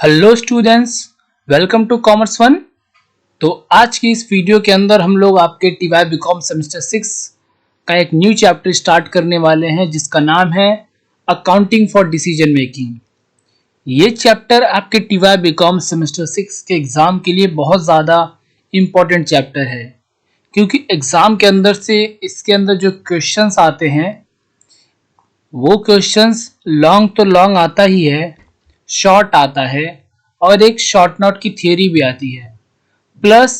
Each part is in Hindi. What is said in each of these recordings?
Hello students, welcome to commerce one. तो आज की इस वीडियो के अंदर हम लोग आपके टीवाई बीकॉम सेमेस्टर 6 का एक न्यू चैप्टर स्टार्ट करने वाले हैं जिसका नाम है अकाउंटिंग फॉर डिसीजन मेकिंग। ये चैप्टर आपके टीवाई बीकॉम सेमेस्टर 6 के एग्ज़ाम के लिए बहुत ज़्यादा इम्पॉर्टेंट चैप्टर है, क्योंकि एग्ज़ाम के अंदर से इसके अंदर जो क्वेश्चंस आते हैं वो क्वेश्चंस लॉन्ग तो लॉन्ग आता ही है, शॉर्ट आता है और एक शॉर्ट नोट की थियरी भी आती है। प्लस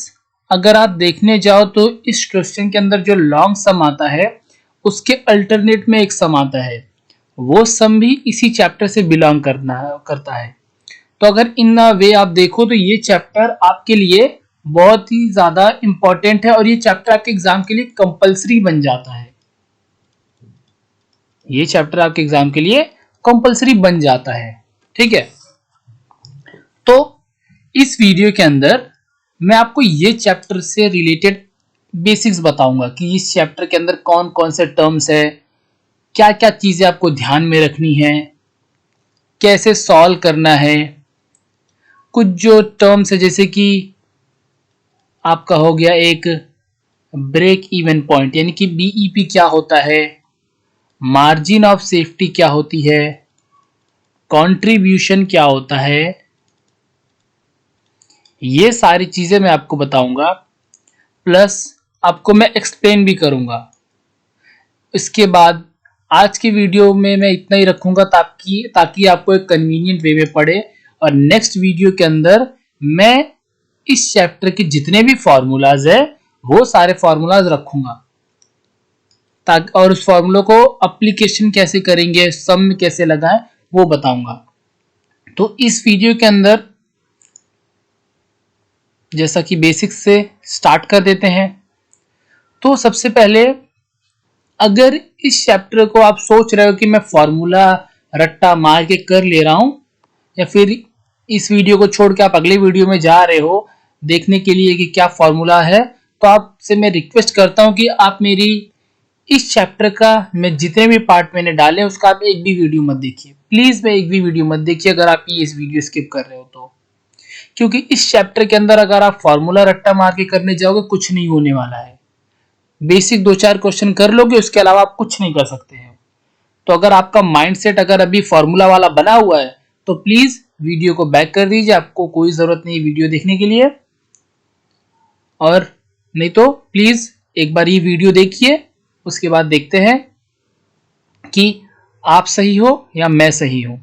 अगर आप देखने जाओ तो इस क्वेश्चन के अंदर जो लॉन्ग सम आता है उसके अल्टरनेट में एक सम आता है, वो सम भी इसी चैप्टर से बिलोंग करता है। तो अगर इन वे आप देखो तो ये चैप्टर आपके लिए बहुत ही ज़्यादा इम्पोर्टेंट है और ये चैप्टर आपके एग्जाम के लिए कंपलसरी बन जाता है। ये चैप्टर आपके एग्जाम के लिए कंपलसरी बन जाता है, ठीक है। तो इस वीडियो के अंदर मैं आपको ये चैप्टर से रिलेटेड बेसिक्स बताऊंगा कि इस चैप्टर के अंदर कौन कौन से टर्म्स है, क्या क्या चीजें आपको ध्यान में रखनी है, कैसे सॉल्व करना है। कुछ जो टर्म्स है जैसे कि आपका हो गया एक ब्रेक इवन पॉइंट यानी कि बीईपी क्या होता है, मार्जिन ऑफ सेफ्टी क्या होती है, कंट्रीब्यूशन क्या होता है, ये सारी चीजें मैं आपको बताऊंगा। प्लस आपको मैं एक्सप्लेन भी करूंगा। इसके बाद आज की वीडियो में मैं इतना ही रखूंगा ताकि आपको एक कन्वीनियंट वे में पड़े, और नेक्स्ट वीडियो के अंदर मैं इस चैप्टर के जितने भी फॉर्मूलाज है वो सारे फॉर्मूलाज रखूंगा ताकि और उस फॉर्मूला को एप्लीकेशन कैसे करेंगे, सम में कैसे लगाएं वो बताऊंगा। तो इस वीडियो के अंदर जैसा कि बेसिक्स से स्टार्ट कर देते हैं। तो सबसे पहले अगर इस चैप्टर को आप सोच रहे हो कि मैं फॉर्मूला रट्टा मार के कर ले रहा हूं, या फिर इस वीडियो को छोड़ के आप अगले वीडियो में जा रहे हो देखने के लिए कि क्या फॉर्मूला है, तो आपसे मैं रिक्वेस्ट करता हूं कि आप मेरी इस चैप्टर का मैं जितने भी पार्ट मैंने डाले उसका आप एक भी वीडियो मत देखिए, प्लीज मैं एक भी वीडियो मत देखिए अगर आप ये इस वीडियो स्किप कर रहे हो तो। क्योंकि इस चैप्टर के अंदर अगर आप फॉर्मूला रट्टा मार के करने जाओगे कुछ नहीं होने वाला है। बेसिक 2-4 क्वेश्चन कर लोगे, उसके अलावा आप कुछ नहीं कर सकते हैं। तो अगर आपका माइंडसेट अगर अभी फॉर्मूला वाला बना हुआ है तो प्लीज वीडियो को बैक कर दीजिए, आपको कोई जरूरत नहीं वीडियो देखने के लिए। और नहीं तो प्लीज एक बार ये वीडियो देखिए, उसके बाद देखते हैं कि आप सही हो या मैं सही हूं,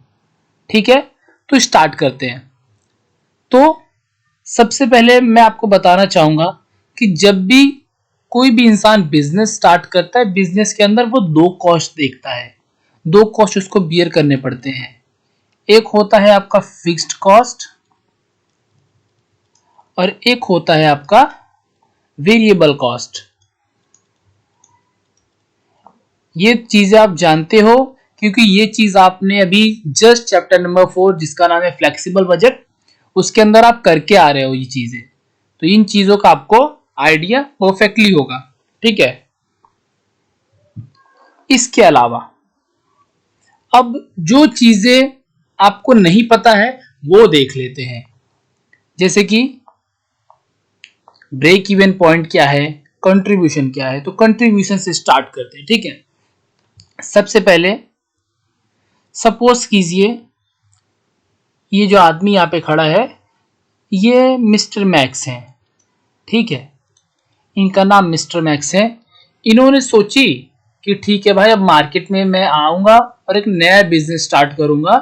ठीक है। तो स्टार्ट करते हैं। तो सबसे पहले मैं आपको बताना चाहूंगा कि जब भी कोई भी इंसान बिजनेस स्टार्ट करता है, बिजनेस के अंदर वो 2 कॉस्ट देखता है, 2 कॉस्ट उसको बियर करने पड़ते हैं। एक होता है आपका फिक्स्ड कॉस्ट और एक होता है आपका वेरिएबल कॉस्ट। ये चीजें आप जानते हो क्योंकि ये चीज आपने अभी जस्ट चैप्टर नंबर 4 जिसका नाम है फ्लेक्सिबल बजट, उसके अंदर आप करके आ रहे हो ये चीजें। तो इन चीजों का आपको आइडिया परफेक्टली होगा, ठीक है। इसके अलावा अब जो चीजें आपको नहीं पता है वो देख लेते हैं, जैसे कि ब्रेक इवन पॉइंट क्या है, कंट्रीब्यूशन क्या है। तो कंट्रीब्यूशन से स्टार्ट करते हैं, ठीक है। सबसे पहले सपोज कीजिए ये जो आदमी यहाँ पे खड़ा है ये मिस्टर मैक्स हैं, ठीक है। इनका नाम मिस्टर मैक्स है। इन्होंने सोची कि ठीक है भाई, अब मार्केट में मैं आऊंगा और एक नया बिजनेस स्टार्ट करूंगा।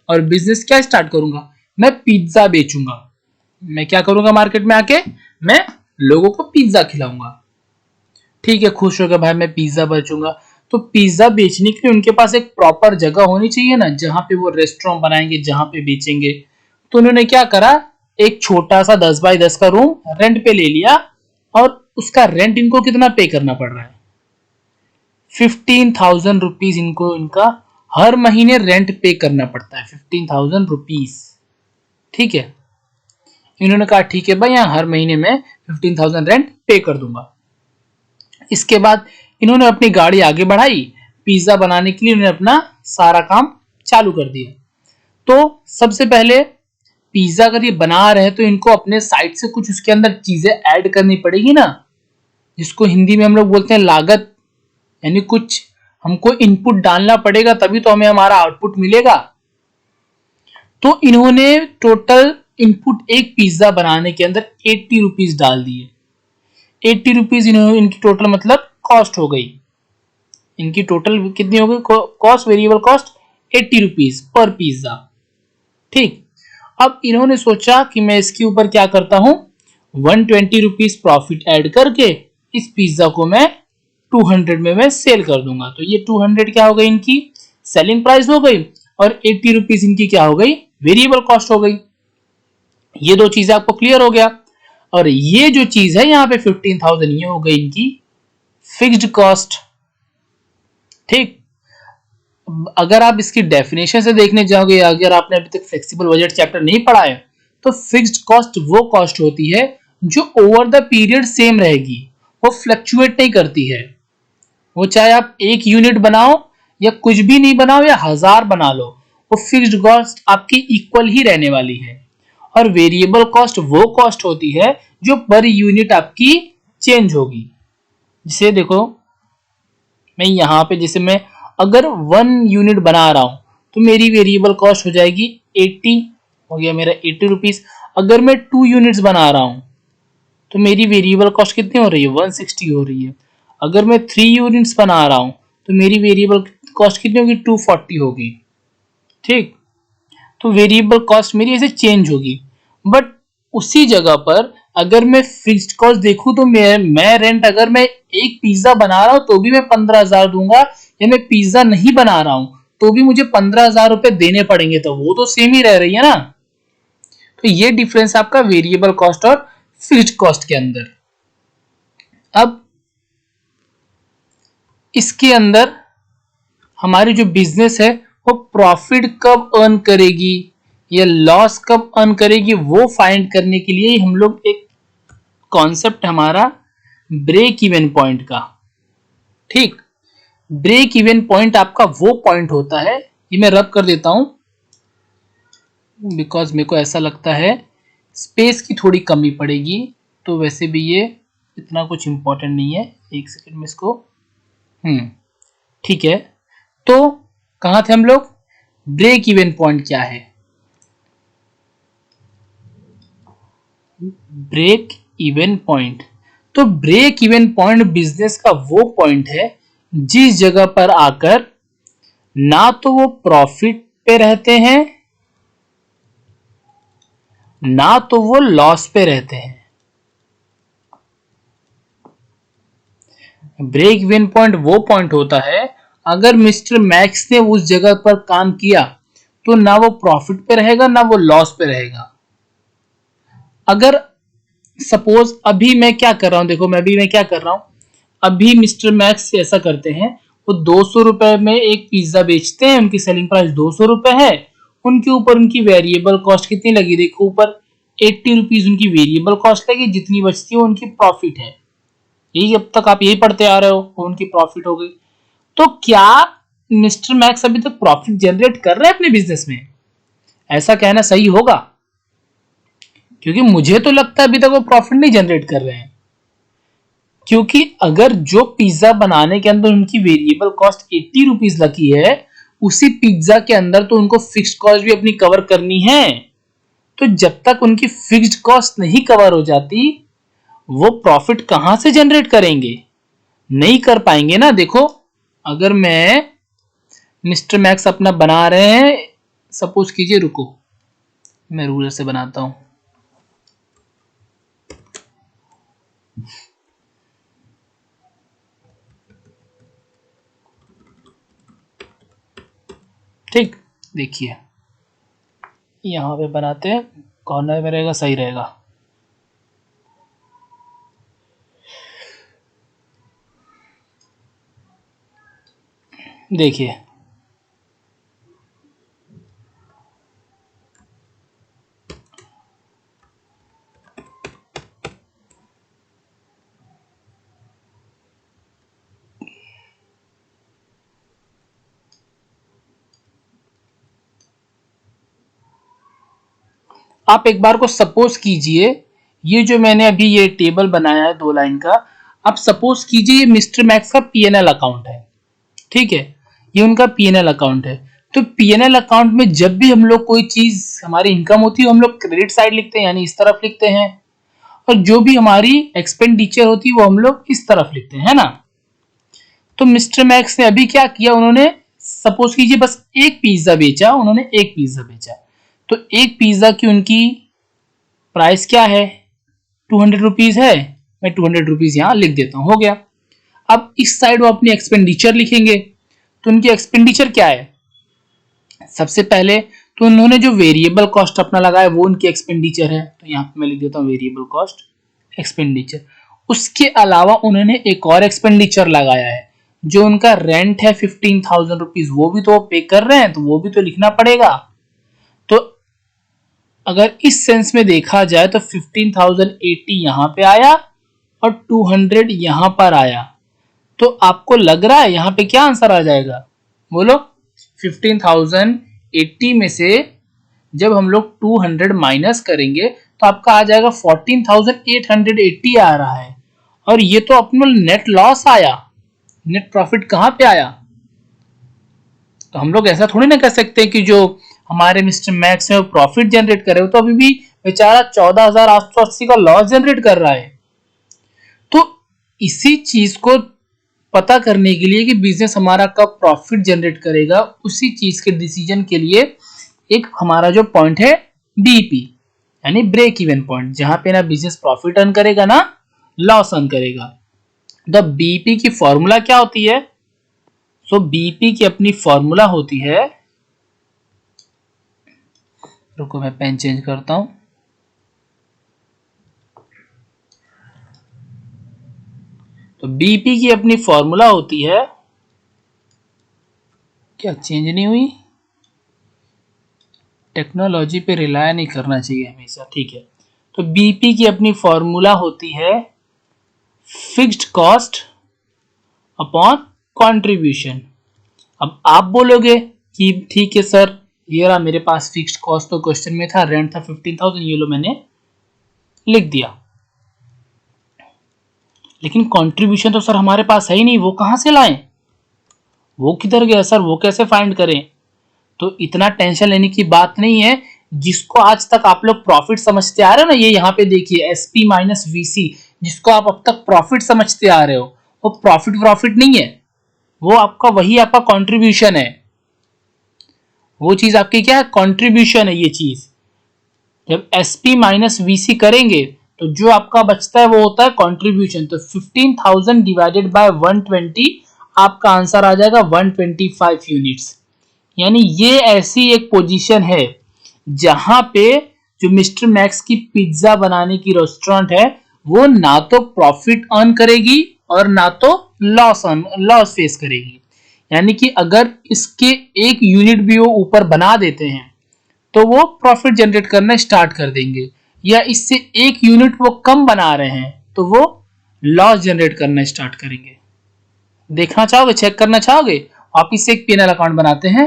और बिजनेस क्या स्टार्ट करूंगा, मैं पिज्जा बेचूंगा। मैं क्या करूंगा, मार्केट में आके मैं लोगों को पिज्जा खिलाऊंगा, ठीक है। खुश हो गए भाई मैं पिज्जा बेचूंगा। तो पिज्जा बेचने के लिए उनके पास एक प्रॉपर जगह होनी चाहिए ना, जहां पे वो रेस्टोरेंट बनाएंगे, जहां पे बेचेंगे। तो उन्होंने क्या करा, एक छोटा सा 10 बाय 10 का रूम रेंट पे ले लिया, और उसका रेंट इनको कितना पे करना पड़ रहा है, 15,000 रुपीज इनको इनका हर महीने रेंट पे करना पड़ता है, 15,000 रुपीज, ठीक है। इन्होंने कहा ठीक है भाई, यहाँ हर महीने में 15,000 रेंट पे कर दूंगा। इसके बाद इन्होंने अपनी गाड़ी आगे बढ़ाई, पिज्जा बनाने के लिए इन्होंने अपना सारा काम चालू कर दिया। तो सबसे पहले पिज्जा अगर ये बना रहे हैं तो इनको अपने साइड से कुछ उसके अंदर चीजें ऐड करनी पड़ेगी ना, जिसको हिंदी में हम लोग बोलते हैं लागत। यानी कुछ हमको इनपुट डालना पड़ेगा तभी तो हमें हमारा आउटपुट मिलेगा। तो इन्होंने टोटल इनपुट एक पिज्जा बनाने के अंदर 80 रुपीज डाल दिए। 80 रुपीज इनकी टोटल मतलब कॉस्ट हो गई। इनकी टोटल कितनी हो गई cost, variable cost 80 rupees per pizza. ठीक, अब इन्होंने सोचा कि मैं इसके ऊपर क्या करता हूं, 120 रुपीज प्रॉफिट ऐड करके इस पिज्जा को मैं 200 में मैं सेल कर दूंगा। तो ये 200 क्या हो गई, इनकी सेलिंग प्राइस हो गई, और 80 रुपीज इनकी क्या हो गई, वेरिएबल कॉस्ट हो गई। ये दो चीजें आपको क्लियर हो गया। और ये जो चीज है यहाँ पे 15,000, ये हो गई इनकी फिक्स्ड कॉस्ट। ठीक, अगर आप इसकी डेफिनेशन से देखने जाओगे, अगर आपने अभी तक फ्लेक्सिबल बजट चैप्टर नहीं पढ़ा है, तो फिक्स्ड कॉस्ट वो कॉस्ट होती है जो ओवर द पीरियड सेम रहेगी, वो फ्लक्चुएट नहीं करती है। वो चाहे आप 1 यूनिट बनाओ या कुछ भी नहीं बनाओ या 1000 बना लो, वो फिक्स्ड कॉस्ट आपकी इक्वल ही रहने वाली है। और वेरिएबल कॉस्ट वो कॉस्ट होती है जो पर यूनिट आपकी चेंज होगी। जिसे देखो, मैं यहां पे जैसे मैं अगर 1 यूनिट बना रहा हूं तो मेरी वेरिएबल कॉस्ट हो जाएगी 80, हो गया मेरा 80 रुपीज। अगर मैं 2 यूनिट्स बना रहा हूं तो मेरी वेरिएबल कॉस्ट कितनी हो रही है, 160 हो रही है। अगर मैं 3 यूनिट्स बना रहा हूं तो मेरी वेरिएबल कॉस्ट कितनी होगी, 240 होगी। ठीक, तो वेरिएबल कॉस्ट मेरी ऐसे चेंज होगी। बट उसी जगह पर अगर मैं फिक्स्ड कॉस्ट देखूं तो मैं रेंट अगर मैं एक पिज्जा बना रहा हूं तो भी मैं 15,000 दूंगा, या मैं पिज्जा नहीं बना रहा हूं तो भी मुझे 15,000 रुपए देने पड़ेंगे, तो वो तो सेम ही रह रही है ना। तो ये डिफरेंस आपका वेरिएबल कॉस्ट और फिक्स्ड कॉस्ट के अंदर। अब इसके अंदर हमारी जो बिजनेस है वो प्रॉफिट कब अर्न करेगी या लॉस कब अर्न करेगी, वो फाइंड करने के लिए हम लोग एक कॉन्सेप्ट हमारा ब्रेक इवन पॉइंट का। ठीक, ब्रेक इवन पॉइंट आपका वो पॉइंट होता है, ये मैं रब कर देता हूं बिकॉज मेरे को ऐसा लगता है स्पेस की थोड़ी कमी पड़ेगी। तो वैसे भी ये इतना कुछ इंपॉर्टेंट नहीं है, एक सेकंड में इसको ठीक है। तो कहां थे हम लोग, ब्रेक इवन पॉइंट क्या है, ब्रेक इवन पॉइंट। तो ब्रेक इवन पॉइंट बिजनेस का वो पॉइंट है जिस जगह पर आकर ना तो वो प्रॉफिट पे रहते हैं ना तो वो लॉस पे रहते हैं। ब्रेक इवन पॉइंट वो पॉइंट होता है अगर मिस्टर मैक्स ने उस जगह पर काम किया तो ना वो प्रॉफिट पे रहेगा ना वो लॉस पे रहेगा। अगर सपोज अभी मैं क्या कर रहा हूं, देखो मैं क्या कर रहा हूं, अभी मिस्टर मैक्स ऐसा करते हैं, वो 200 रुपए में एक पिज्जा बेचते हैं, उनकी सेलिंग प्राइस 200 रुपए है। उनके ऊपर उनकी वेरिएबल कॉस्ट कितनी लगी, देखो ऊपर 80 रुपीज उनकी वेरिएबल कॉस्ट लगी, जितनी बचती है उनकी प्रॉफिट है। यही अब तक आप यही पढ़ते आ रहे हो, उनकी प्रॉफिट हो गई। तो क्या मिस्टर मैक्स अभी तक प्रॉफिट जनरेट कर रहे हैं अपने बिजनेस में, ऐसा कहना सही होगा? क्योंकि मुझे तो लगता है अभी तक वो प्रॉफिट नहीं जनरेट कर रहे हैं। क्योंकि अगर जो पिज्जा बनाने के अंदर उनकी वेरिएबल कॉस्ट 80 रुपीज लगी है, उसी पिज्जा के अंदर तो उनको फिक्स्ड कॉस्ट भी अपनी कवर करनी है। तो जब तक उनकी फिक्स्ड कॉस्ट नहीं कवर हो जाती, वो प्रॉफिट कहां से जनरेट करेंगे, नहीं कर पाएंगे ना। देखो, अगर मैं मिस्टर मैक्स अपना बना रहे हैं, सपोज कीजिए, रुको मैं रूलर से बनाता हूं। ठीक, देखिए यहां पे बनाते हैं, कॉर्नर में रहेगा, सही रहेगा। देखिए आप एक बार को सपोज कीजिए, ये जो मैंने अभी ये टेबल बनाया है 2 लाइन का, आप सपोज कीजिए ये मिस्टर मैक्स का पीएनएल अकाउंट है, ठीक है, ये उनका पीएनएल अकाउंट है। तो पीएनएल अकाउंट में जब भी हम लोग कोई चीज हमारी इनकम होती है हम लोग क्रेडिट साइड लिखते हैं, यानी इस तरफ लिखते हैं, और जो भी हमारी एक्सपेंडिचर होती है वो हम लोग इस तरफ लिखते हैं, है ना। तो मिस्टर मैक्स ने अभी क्या किया, उन्होंने सपोज कीजिए बस एक पिज्जा बेचा, उन्होंने एक पिज्जा बेचा, तो एक पिज्जा की उनकी प्राइस क्या है, 200 रुपीज है, मैं 200 रुपीज यहां लिख देता हूं, हो गया। अब इस साइड वो अपनी एक्सपेंडिचर लिखेंगे, तो उनकी एक्सपेंडिचर क्या है, सबसे पहले तो उन्होंने जो वेरिएबल कॉस्ट अपना लगाया वो उनकी एक्सपेंडिचर है, तो यहाँ पे मैं लिख देता हूँ वेरिएबल कॉस्ट एक्सपेंडिचर। उसके अलावा उन्होंने एक और एक्सपेंडिचर लगाया है, जो उनका रेंट है 15,000 रुपीज, वो भी तो पे कर रहे हैं, तो वो भी तो लिखना पड़ेगा। तो अगर इस सेंस में देखा जाए तो 15,080 यहाँ पे आया और 200 यहाँ पर आया, तो आपको लग रहा है यहाँ पे क्या आंसर आ जाएगा, बोलो। 15,080 में से जब हम लोग 200 माइनस करेंगे तो आपका आ जाएगा 14,880 आ रहा है, और ये तो अपना नेट लॉस आया, नेट प्रॉफिट कहां पे आया। तो हम लोग ऐसा थोड़ी ना कर सकते कि जो हमारे मिस्टर मैक्स है वो प्रॉफिट जनरेट करे, वो तो अभी भी बेचारा 14,880 का लॉस जनरेट कर रहा है। तो इसी चीज को पता करने के लिए कि बिजनेस हमारा कब प्रॉफिट जनरेट करेगा, उसी चीज के डिसीजन के लिए एक हमारा जो पॉइंट है बीपी, यानी ब्रेक इवन पॉइंट, जहां पे ना बिजनेस प्रॉफिट अर्न करेगा ना लॉस अर्न करेगा। तो बीपी की फॉर्मूला क्या होती है, सो बीपी की अपनी फॉर्मूला होती है, रुको मैं पेन चेंज करता हूं, तो बीपी की अपनी फॉर्मूला होती है, क्या चेंज नहीं हुई, टेक्नोलॉजी पे रिलाय नहीं करना चाहिए हमेशा, ठीक है। तो बीपी की अपनी फॉर्मूला होती है फिक्स्ड कॉस्ट अपॉन कंट्रीब्यूशन। अब आप बोलोगे कि ठीक है सर, ये रहा मेरे पास फिक्स्ड कॉस्ट, तो क्वेश्चन में था रेंट था 15,000, ये लो मैंने लिख दिया, लेकिन कंट्रीब्यूशन तो सर हमारे पास है ही नहीं, वो कहां से लाएं, वो किधर गया सर, वो कैसे फाइंड करें। तो इतना टेंशन लेने की बात नहीं है, जिसको आज तक आप लोग प्रॉफिट समझते आ रहे हो ना, ये यहाँ पे देखिए एसपी माइनस वीसी, जिसको आप अब तक प्रॉफिट समझते आ रहे हो, वो प्रॉफिट नहीं है, वो आपका वही आपका कंट्रीब्यूशन है, वो चीज आपकी क्या है, कंट्रीब्यूशन है। ये चीज जब एसपी माइनस वीसी करेंगे तो जो आपका बचता है वो होता है कंट्रीब्यूशन। तो 15,000 डिवाइडेड बाय 120, आपका आंसर आ जाएगा 125 यूनिट्स। यानी ये ऐसी एक पोजीशन है जहां पे जो मिस्टर मैक्स की पिज्जा बनाने की रेस्टोरेंट है वो ना तो प्रॉफिट अर्न करेगी और ना तो लॉस फेस करेगी। यानी कि अगर इसके एक यूनिट भी वो ऊपर बना देते हैं तो वो प्रॉफिट जनरेट करना स्टार्ट कर देंगे, या इससे एक यूनिट वो कम बना रहे हैं तो वो लॉस जनरेट करना स्टार्ट करेंगे। देखना चाहोगे, चेक करना चाहोगे, वापिस से एक पीएनएल अकाउंट बनाते हैं,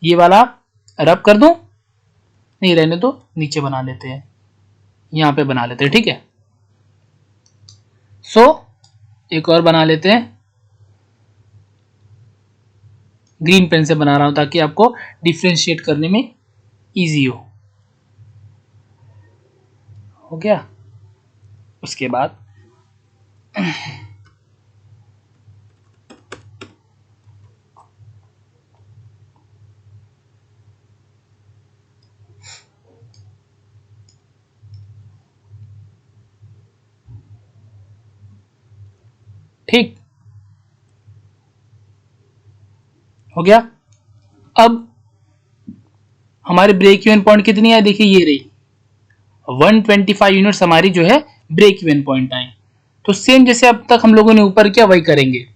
ये वाला रब कर दूं, नहीं रहने दो, नीचे बना लेते हैं, यहां पे बना लेते हैं, ठीक है। सो एक और बना लेते हैं, ग्रीन पेन से बना रहा हूं ताकि आपको डिफ्रेंशिएट करने में इजी हो गया। उसके बाद ठीक हो गया। अब हमारे ब्रेक इवन पॉइंट कितनी है, देखिए ये रही 125 यूनिट्स हमारी जो है ब्रेक इवन पॉइंट आई। तो सेम जैसे अब तक हम लोगों ने ऊपर किया वही करेंगे,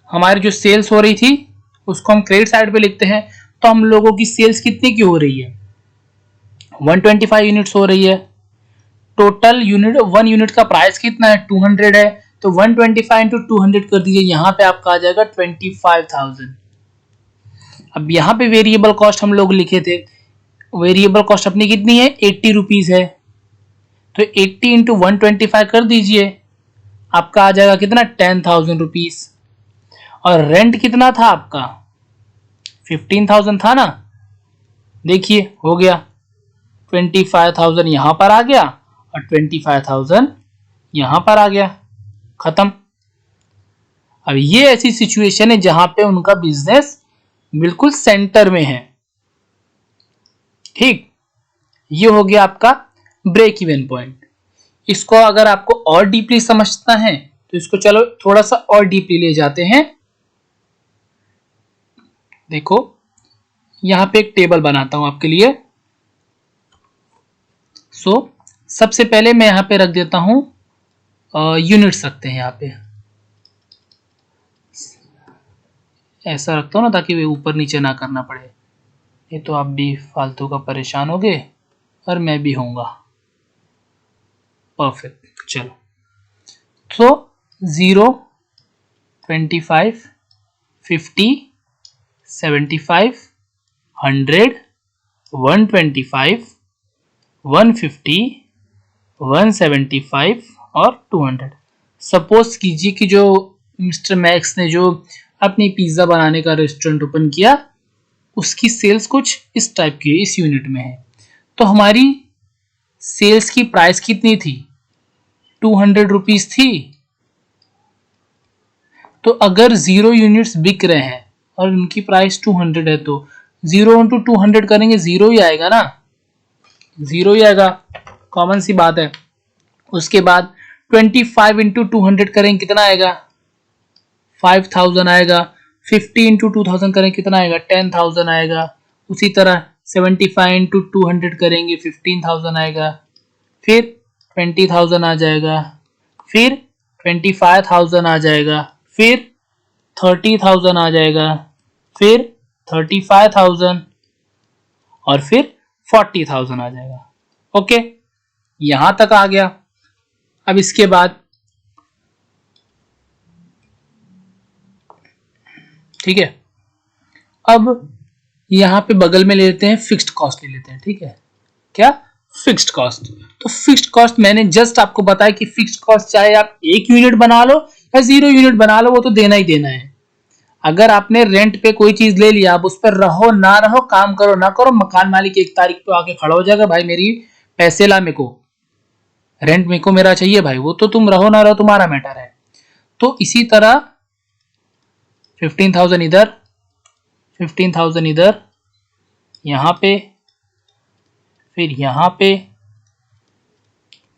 हमारी जो सेल्स हो रही थी उसको हम क्रेडिट साइड पे लिखते हैं। तो हम लोगों की सेल्स कितने की हो रही है, 125 यूनिट्स हो रही है। टोटल यूनिट, 1 यूनिट का प्राइस कितना है, 200 है, तो 125 इंटू 200 कर दीजिए, यहां पे आपका आ जाएगा 25,000। अब यहां पे वेरिएबल कॉस्ट हम लोग लिखे थे वेरिएबल कॉस्ट अपनी कितनी है, 80 रुपीज है, तो 80 इंटू 125 कर दीजिए, आपका आ जाएगा कितना, 10,000 रुपीज। और रेंट कितना था आपका, 15,000 था ना, देखिए हो गया, 25,000 यहां पर आ गया और 25,000 यहां पर आ गया, खत्म। अब ये ऐसी सिचुएशन है जहां पे उनका बिजनेस बिल्कुल सेंटर में है, ठीक। ये हो गया आपका ब्रेक इवन पॉइंट। इसको अगर आपको और डीपली समझना है तो इसको चलो थोड़ा सा और डीपली ले जाते हैं। देखो यहां पे एक टेबल बनाता हूं आपके लिए। सबसे पहले मैं यहां पे रख देता हूं, यूनिट्स रखते हैं, यहां पे ऐसा रखता हूं ना ताकि वे ऊपर नीचे ना करना पड़े, ये तो आप भी फालतू का परेशान होगे और मैं भी होऊंगा। परफेक्ट, चलो तो 0, 25, 50, 75, 100, 125, 150, 175 और 200। सपोज कीजिए कि जो मिस्टर मैक्स ने जो अपनी पिज्जा बनाने का रेस्टोरेंट ओपन किया, उसकी सेल्स कुछ इस टाइप की इस यूनिट में है, तो हमारी सेल्स की प्राइस कितनी थी, 200 रुपीज थी। तो अगर 0 यूनिट्स बिक रहे हैं और उनकी प्राइस 200 है, तो 0 इंटू 200 करेंगे, 0 ही आएगा ना, 0 ही आएगा, कॉमन सी बात है। उसके बाद 25 इंटू 200 करेंगे, कितना आएगा, 5,000 आएगा। 50 इंटू 2000 करेंगे, कितना आएगा, 10,000 आएगा। उसी तरह 75 इंटू 200 करेंगे, 15,000 आएगा। फिर 20,000 आ जाएगा, फिर 25,000 आ जाएगा, फिर 30,000 आ जाएगा, फिर 35,000 और फिर 40,000 आ जाएगा। ओके, यहां तक आ गया। अब इसके बाद ठीक है, अब यहां पे बगल में ले लेते हैं फिक्स्ड कॉस्ट ले लेते हैं, ठीक है, क्या, फिक्स्ड कॉस्ट। तो फिक्स्ड कॉस्ट मैंने जस्ट आपको बताया कि फिक्स्ड कॉस्ट चाहे आप 1 यूनिट बना लो या 0 यूनिट बना लो, वो तो देना ही देना है। अगर आपने रेंट पे कोई चीज ले लिया, आप उस पर रहो ना रहो, काम करो ना करो, मकान मालिक 1 तारीख पे आके खड़ा हो जाएगा, भाई मेरी पैसे ला, मेरे को रेंट मेरे को मेरा चाहिए भाई, वो तो तुम रहो ना रहो तुम्हारा मैटर है। तो इसी तरह 15,000 इधर, 15,000 इधर, यहां पे, फिर यहां पे,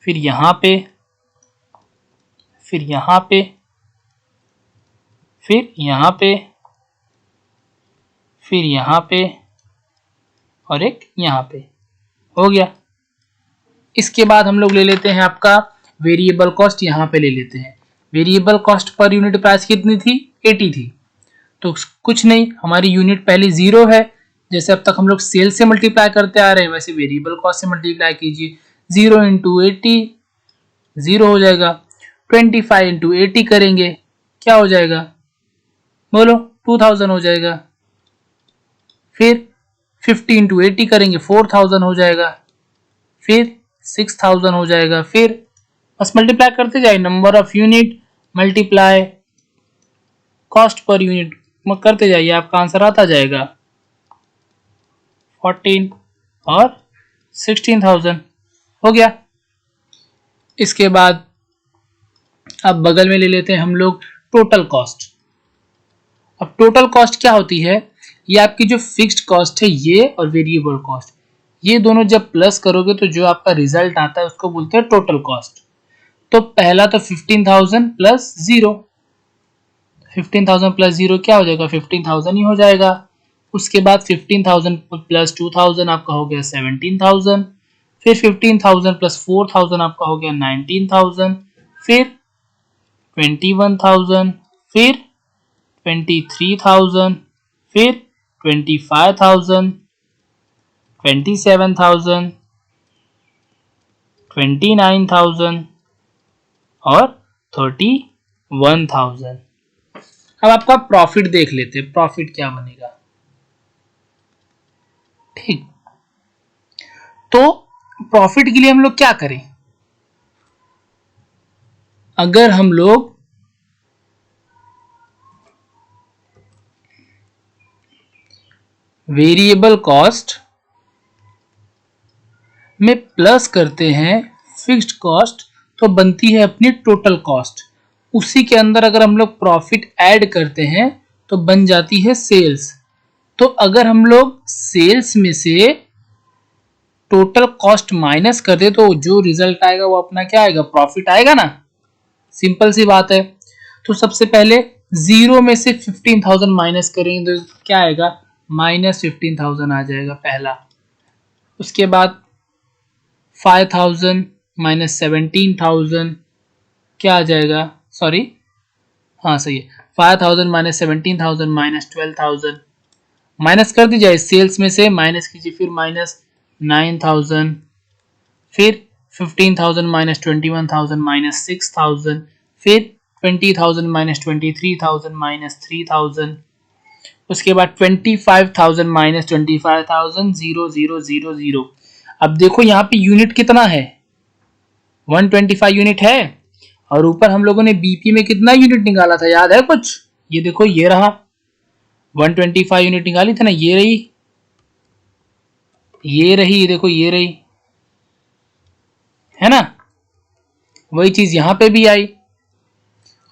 फिर यहां पे, फिर यहां पे, फिर यहां पे, फिर यहां पे और एक यहां पे, हो गया। इसके बाद हम लोग ले लेते हैं आपका वेरिएबल कॉस्ट, यहां पे ले लेते हैं। Variable cost per unit price कितनी थी, 80 थी। तो कुछ नहीं, हमारी यूनिट पहले 0 है, जैसे अब तक हम लोग सेल से मल्टीप्लाई करते आ रहे हैं वैसे वेरिएबल कॉस्ट से मल्टीप्लाई कीजिए। 0 इंटू 80 0 हो जाएगा। 25 इंटू 80 करेंगे, क्या हो जाएगा, बोलो, 2000 हो जाएगा। फिर 50 इंटू 80 करेंगे, 4000 हो जाएगा। फिर 6000 हो जाएगा। फिर बस मल्टीप्लाई करते जाए, number of unit multiply cost per unit करते जाइए, आपका आंसर आता जाएगा 14 और 16,000, हो गया। इसके बाद अब बगल में ले लेते हैं हम लोग टोटल कॉस्ट। अब टोटल कॉस्ट क्या होती है, ये आपकी जो फिक्स्ड कॉस्ट है ये और वेरिएबल कॉस्ट, ये दोनों जब प्लस करोगे तो जो आपका रिजल्ट आता है उसको बोलते हैं टोटल कॉस्ट। तो पहला तो 15,000 प्लस 0, 15,000 प्लस 0 क्या हो जाएगा, 15,000 ही हो जाएगा। उसके बाद 15,000 प्लस 2,000 आपका हो गया 17,000। फिर 15,000 प्लस 4,000 आपका हो गया 19,000। फिर 21,000, फिर 23,000, फिर 25,000, 27,000, 29,000 और 31,000। अब आपका प्रॉफिट देख लेते हैं, प्रॉफिट क्या बनेगा, ठीक। प्रॉफिट के लिए हम लोग क्या करें, अगर हम लोग वेरिएबल कॉस्ट में प्लस करते हैं फिक्स्ड कॉस्ट, तो बनती है अपनी टोटल कॉस्ट। उसी के अंदर अगर हम लोग प्रॉफिट ऐड करते हैं तो बन जाती है सेल्स। तो अगर हम लोग सेल्स में से टोटल कॉस्ट माइनस कर दे तो जो रिजल्ट आएगा वो अपना क्या आएगा, प्रॉफिट आएगा ना। सिंपल सी बात है। तो सबसे पहले 0 में से 15,000 माइनस करेंगे तो क्या आएगा, -15,000 आ जाएगा पहला। उसके बाद 5,000 -17,000 क्या आ जाएगा, सॉरी हाँ सही है, 5,000 -17,000 -12,000 माइनस कर दी जाए, सेल्स में से माइनस कीजिए, फिर -9,000, फिर 15,000 -21,000 -6,000, फिर 20,000 -23,000 -3,000, उसके बाद 25,000 -25,000 0 0 0 0। अब देखो यहाँ पे यूनिट कितना है, 125 यूनिट है, और ऊपर हम लोगों ने बीपी में कितना यूनिट निकाला था, याद है कुछ, ये देखो ये रहा 125 यूनिट निकाली थी ना, ये रही, ये रही, ये देखो ये रही, है ना। वही चीज यहां पे भी आई।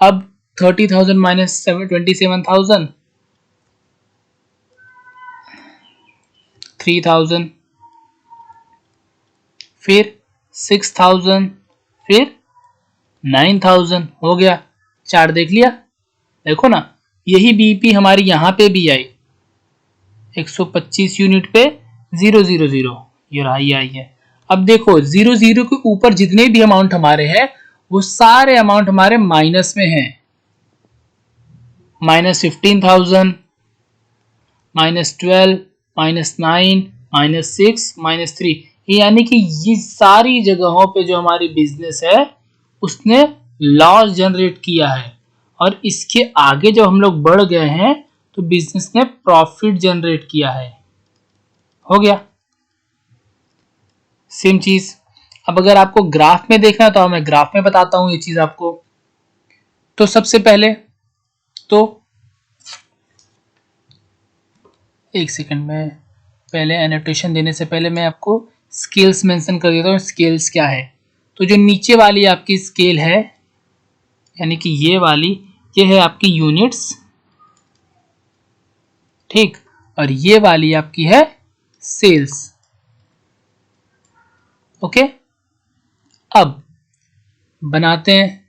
अब 30,000 -27,000, 3,000, फिर 6,000, फिर 9,000, हो गया, चार्ट देख लिया, देखो ना, यही बीपी हमारी यहां पे भी आई 125 यूनिट पे 000, ये रहा, ये आई है। अब देखो 00 के ऊपर जितने भी अमाउंट हमारे हैं वो सारे अमाउंट हमारे माइनस में हैं, -15,000, -12, -9, -6, -3, यानी कि ये सारी जगहों पे जो हमारी बिजनेस है उसने लॉस जनरेट किया है, और इसके आगे जब हम लोग बढ़ गए हैं तो बिजनेस ने प्रॉफिट जनरेट किया है, हो गया। सेम चीज अब अगर आपको ग्राफ में देखना है तो मैं ग्राफ में बताता हूं ये चीज आपको। तो सबसे पहले तो एक सेकंड में, पहले एनोटेशन देने से पहले मैं आपको स्केल्स मेंशन कर देता हूँ, स्केल्स क्या है। तो जो नीचे वाली आपकी स्केल है, यानी कि ये वाली, ये है आपकी यूनिट्स, ठीक, और ये वाली आपकी है सेल्स, ओके। अब बनाते हैं,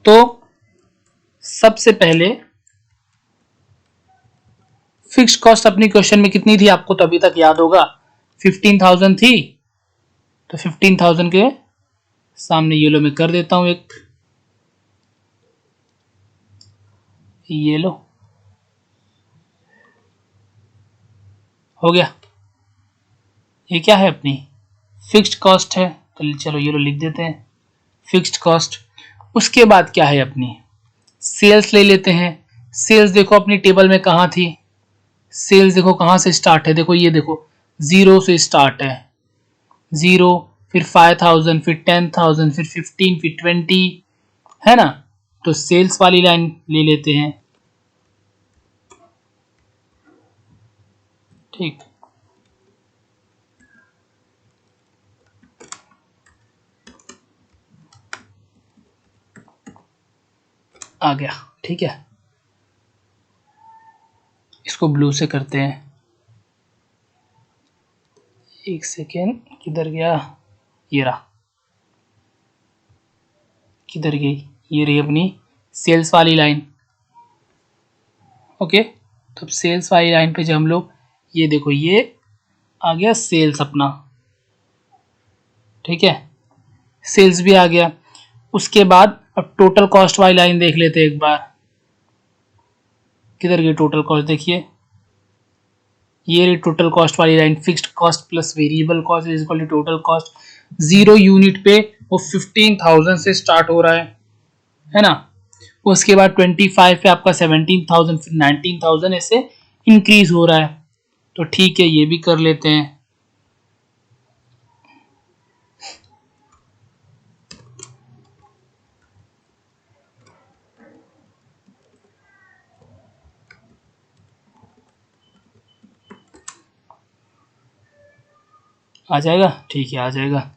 तो सबसे पहले फिक्स्ड कॉस्ट अपनी क्वेश्चन में कितनी थी, आपको तो अभी तक याद होगा 15,000 थी, तो 15,000 के सामने येलो में कर देता हूं एक, येलो हो गया। ये क्या है, अपनी फिक्स्ड कॉस्ट है, तो चलो येलो लिख देते हैं, फिक्स्ड कॉस्ट। उसके बाद क्या है, अपनी सेल्स ले लेते हैं। सेल्स देखो अपनी टेबल में कहाँ थी, सेल्स देखो कहाँ से स्टार्ट है, देखो ये देखो 0 से स्टार्ट है, 0, फिर 5,000, फिर 10,000, फिर 15, फिर 20, है ना। तो सेल्स वाली लाइन ले लेते हैं, ठीक, आ गया, ठीक है। इसको ब्लू से करते हैं, एक सेकेंड, किधर गया, ये रहा, किधर गई, ये रही अपनी सेल्स वाली लाइन, ओके। तो सेल्स वाली लाइन पे जब हम लोग, ये देखो ये आ गया सेल्स अपना, ठीक है, सेल्स भी आ गया। उसके बाद अब टोटल कॉस्ट वाली लाइन देख लेते हैं एक बार, किधर गई टोटल कॉस्ट, देखिए ये रही टोटल कॉस्ट वाली line, fixed cost plus variable cost is equal to total cost. 0 unit पे वो 15,000 से स्टार्ट हो रहा है ना। उसके बाद 25 पे आपका 17,000, फिर 19,000 ऐसे इंक्रीज हो रहा है, तो ठीक है ये भी कर लेते हैं, आ जाएगा, ठीक है आ जाएगा।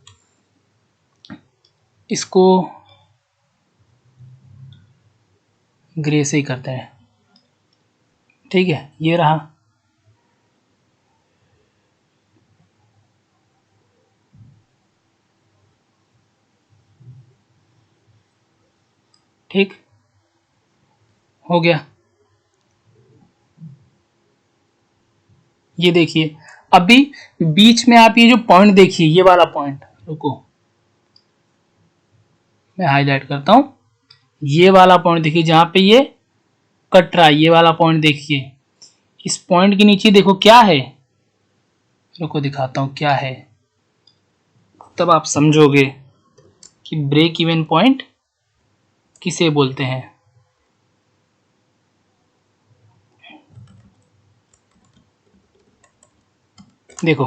इसको ग्रे से ही करते हैं, ठीक है ये रहा। ठीक हो गया। ये देखिए अभी बीच में आप ये जो पॉइंट देखिए, ये वाला पॉइंट, रुको मैं हाईलाइट करता हूं, ये वाला पॉइंट देखिए जहां पे ये कट रहा है, ये वाला पॉइंट देखिए। इस पॉइंट के नीचे देखो क्या है, रुको दिखाता हूं क्या है, तब आप समझोगे कि ब्रेक इवन पॉइंट किसे बोलते हैं। देखो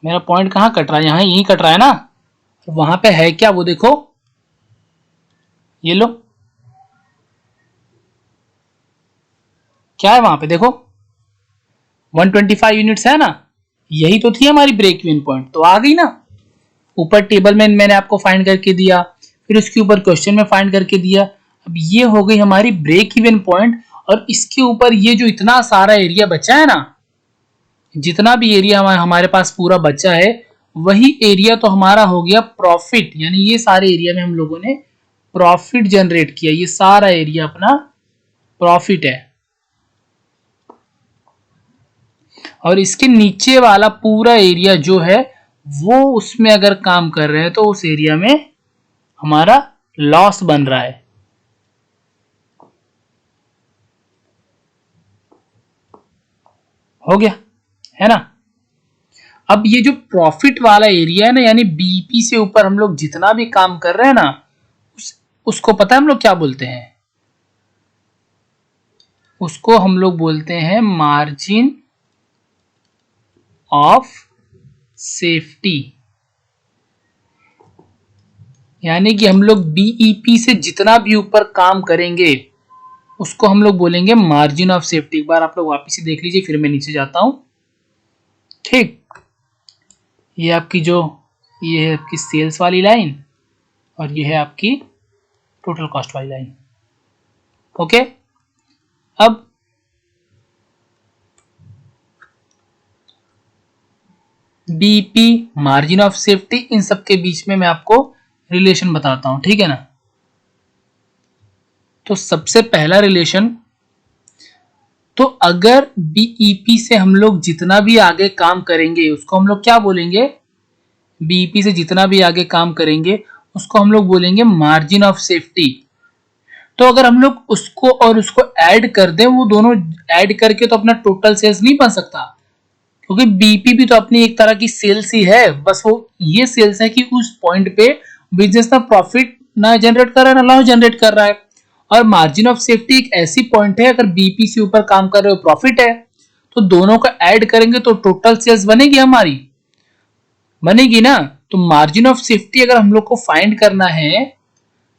मेरा पॉइंट कहाँ कट रहा है, यहां यहीं कट रहा है ना, वहां पे है क्या वो देखो, ये लो क्या है वहां पे देखो 125 यूनिट्स है ना, यही तो थी हमारी ब्रेक इवन पॉइंट, तो आ गई ना। ऊपर टेबल में मैंने आपको फाइंड करके दिया, फिर उसके ऊपर क्वेश्चन में फाइंड करके दिया। अब ये हो गई हमारी ब्रेक इवन पॉइंट, और इसके ऊपर ये जो इतना सारा एरिया बचा है ना, जितना भी एरिया हमारे पास पूरा बचा है, वही एरिया तो हमारा हो गया प्रॉफिट, यानी ये सारे एरिया में हम लोगों ने प्रॉफिट जनरेट किया, ये सारा एरिया अपना प्रॉफिट है। और इसके नीचे वाला पूरा एरिया जो है वो उसमें अगर काम कर रहे हैं तो उस एरिया में हमारा लॉस बन रहा है। हो गया है ना। अब ये जो प्रॉफिट वाला एरिया है ना, यानी बीईपी से ऊपर हम लोग जितना भी काम कर रहे हैं ना, उसको पता है हम लोग क्या बोलते हैं, उसको हम लोग बोलते हैं मार्जिन ऑफ सेफ्टी। यानी कि हम लोग बीईपी से जितना भी ऊपर काम करेंगे उसको हम लोग बोलेंगे मार्जिन ऑफ सेफ्टी। एक बार आप लोग वापस से देख लीजिए, फिर मैं नीचे जाता हूं। ठीक, ये आपकी जो ये है आपकी सेल्स वाली लाइन, और ये है आपकी टोटल कॉस्ट वाली लाइन। ओके, अब बीईपी, मार्जिन ऑफ सेफ्टी, इन सब के बीच में मैं आपको रिलेशन बताता हूं, ठीक है ना। तो सबसे पहला रिलेशन, तो अगर बीईपी से हम लोग जितना भी आगे काम करेंगे उसको हम लोग क्या बोलेंगे, बीईपी से जितना भी आगे काम करेंगे उसको हम लोग बोलेंगे मार्जिन ऑफ सेफ्टी। तो अगर हम लोग उसको और उसको ऐड कर दें, वो दोनों ऐड करके तो अपना टोटल सेल्स नहीं बन सकता, क्योंकि बीईपी भी तो अपनी एक तरह की सेल्स ही है, बस वो ये सेल्स है कि उस पॉइंट पे बिजनेस ना प्रॉफिट ना जनरेट कर रहा है ना लॉस जनरेट कर रहा है। और मार्जिन ऑफ सेफ्टी एक ऐसी पॉइंट है, अगर बीईपी से ऊपर काम कर रहे हो प्रॉफिट है, तो दोनों को ऐड करेंगे तो टोटल सेल्स बनेगी हमारी, बनेगी ना। तो मार्जिन ऑफ सेफ्टी अगर हम लोग को फाइंड करना है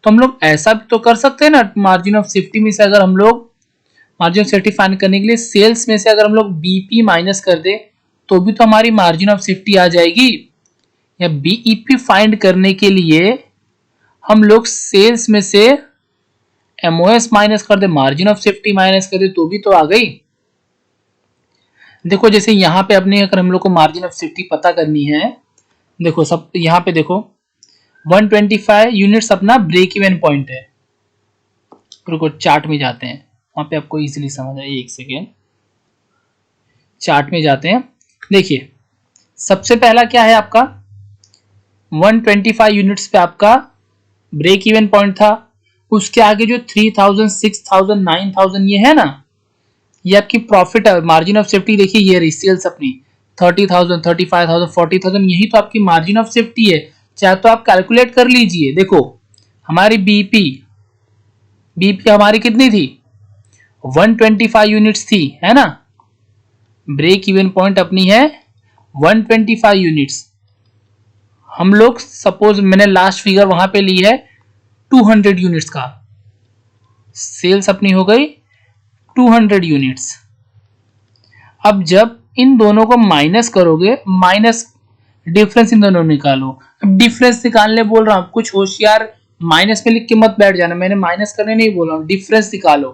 तो हम लोग ऐसा भी तो कर सकते हैं ना, मार्जिन ऑफ सेफ्टी में से अगर हम लोग मार्जिन ऑफ सेफ्टी फाइंड करने के लिए सेल्स में से अगर हम लोग बीईपी माइनस कर दे तो भी तो हमारी मार्जिन ऑफ सेफ्टी आ जाएगी। या बीईपी फाइंड करने के लिए हम लोग सेल्स में से एमओएस माइनस कर दे, मार्जिन ऑफ सेफ्टी माइनस कर दे, तो भी तो आ गई। देखो जैसे यहां पे अपने अगर हम लोग को मार्जिन ऑफ सेफ्टी पता करनी है, देखो सब यहां पे देखो 125 यूनिट्स अपना ब्रेक इवन पॉइंट है। रुको चार्ट में जाते हैं, वहां पे आपको इजीली समझ आए, एक सेकेंड चार्ट में जाते हैं। देखिए सबसे पहला क्या है आपका 125 यूनिट्स पे आपका ब्रेक इवन पॉइंट था, उसके आगे जो 3000 6000 9000 ये है ना, ये आपकी प्रॉफिट है। मार्जिन ऑफ सेफ्टी देखिए ये रही सेल्स अपनी 30,000 35,000 40,000, यही तो आपकी मार्जिन ऑफ सेफ्टी है। चाहे तो आप कैलकुलेट कर लीजिए, देखो हमारी बीपी बीपी हमारी कितनी थी 125 यूनिट्स थी, है ना। ब्रेक इवन पॉइंट अपनी है 125 यूनिट्स। हम लोग सपोज मैंने लास्ट फिगर वहां पे ली है 200 यूनिट्स का, सेल्स अपनी हो गई 200 यूनिट्स। अब जब इन दोनों को माइनस करोगे, माइनस डिफरेंस इन दोनों निकालो। अब डिफरेंस निकालने बोल रहा हूँ, कुछ होशियार माइनस में लिख के मत बैठ जाना, मैंने माइनस करने नहीं बोल रहा हूँ, डिफरेंस निकालो।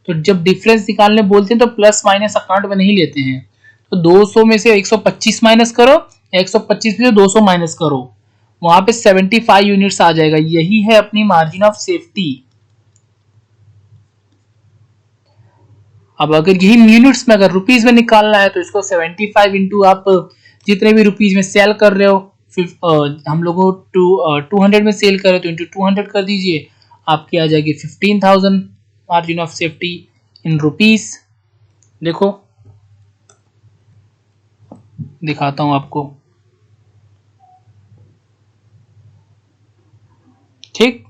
तो जब डिफरेंस निकालने बोलते हैं तो प्लस माइनस अकाउंट में नहीं लेते हैं। तो 200 में से 125 माइनस करो, 125 में से 200 माइनस करो, वहां पे 75 यूनिट्स आ जाएगा। यही है अपनी मार्जिन ऑफ सेफ्टी। अब अगर यही यूनिट्स में, अगर रुपीज में निकालना है तो इसको 75 इंटू आप जितने भी रुपीज में सेल कर रहे हो, हम लोगों 200 में सेल कर रहे हो तो इंटू 200 कर दीजिए, आपकी आ जाएगी 15,000 margin of safety in rupees. देखो दिखाता हूं आपको, ठीक।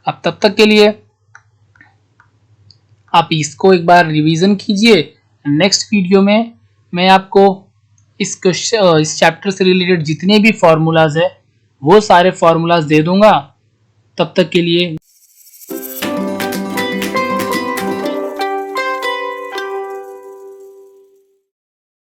अब तब तक के लिए आप इसको एक बार रिवीजन कीजिए। नेक्स्ट वीडियो में मैं आपको इस चैप्टर से रिलेटेड जितने भी फॉर्मूलाज है वो सारे फॉर्मूलाज दे दूंगा। तब तक के लिए